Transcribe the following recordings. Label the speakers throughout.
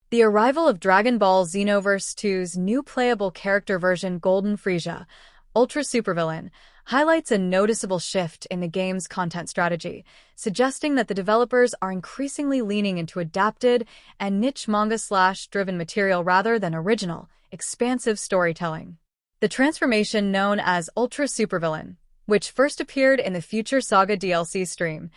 Speaker 1: The arrival of Dragon Ball Xenoverse 2's new playable character version Golden Frieza, Ultra Supervillain, highlights a noticeable shift in the game's content strategy, suggesting that the developers are increasingly leaning into adapted and niche manga-driven material rather than original, expansive storytelling. The transformation known as Ultra Supervillain, which first appeared in the Future Saga DLC stream,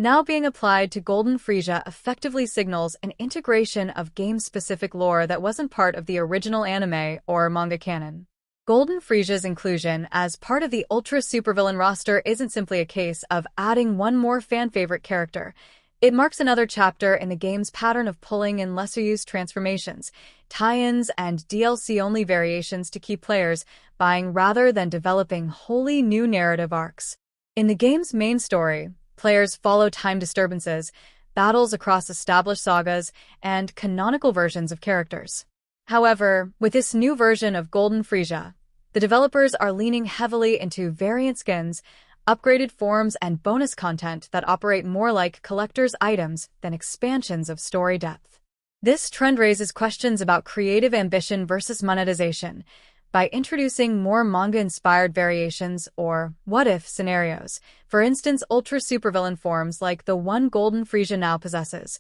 Speaker 1: now being applied to Golden Frieza, effectively signals an integration of game-specific lore that wasn't part of the original anime or manga canon. Golden Frieza's inclusion as part of the Ultra Supervillain roster isn't simply a case of adding one more fan-favorite character. It marks another chapter in the game's pattern of pulling in lesser-used transformations, tie-ins, and DLC-only variations to keep players buying rather than developing wholly new narrative arcs. In the game's main story, players follow time disturbances, battles across established sagas, and canonical versions of characters. However, with this new version of Golden Frieza, the developers are leaning heavily into variant skins, upgraded forms, and bonus content that operate more like collector's items than expansions of story depth. This trend raises questions about creative ambition versus monetization. By introducing more manga-inspired variations or what-if scenarios, for instance Ultra Supervillain forms like the one Golden Frieza now possesses,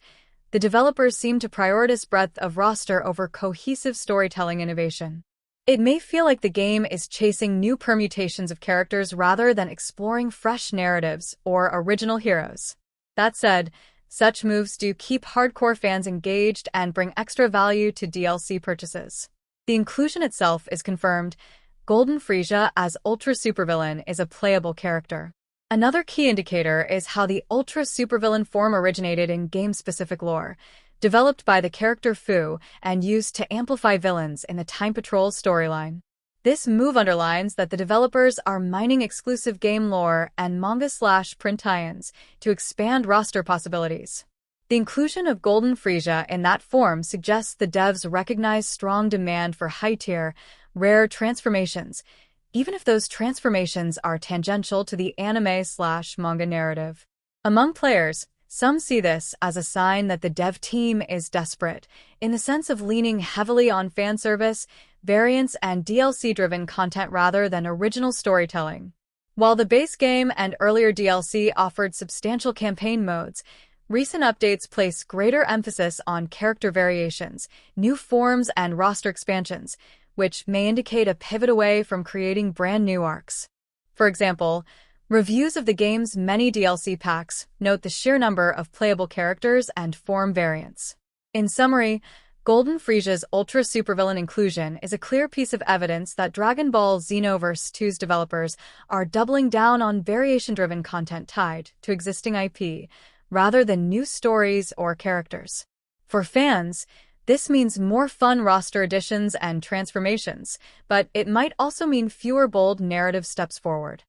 Speaker 1: the developers seem to prioritize breadth of roster over cohesive storytelling innovation. It may feel like the game is chasing new permutations of characters rather than exploring fresh narratives or original heroes. That said, such moves do keep hardcore fans engaged and bring extra value to DLC purchases. The inclusion itself is confirmed. Golden Frieza as Ultra Supervillain is a playable character. Another key indicator is how the Ultra Supervillain form originated in game-specific lore, developed by the character Fu and used to amplify villains in the Time Patrol storyline. This move underlines that the developers are mining exclusive game lore and manga/print tie-ins to expand roster possibilities. The inclusion of Golden Frieza in that form suggests the devs recognize strong demand for high-tier, rare transformations, even if those transformations are tangential to the anime/manga narrative. Among players, some see this as a sign that the dev team is desperate, in the sense of leaning heavily on fan service, variants, and DLC-driven content rather than original storytelling. While the base game and earlier DLC offered substantial campaign modes, recent updates place greater emphasis on character variations, new forms, and roster expansions, which may indicate a pivot away from creating brand new arcs. For example, reviews of the game's many DLC packs note the sheer number of playable characters and form variants. In summary, Golden Frieza's Ultra Supervillain inclusion is a clear piece of evidence that Dragon Ball Xenoverse 2's developers are doubling down on variation-driven content tied to existing IP, rather than new stories or characters. For fans, this means more fun roster additions and transformations, but it might also mean fewer bold narrative steps forward.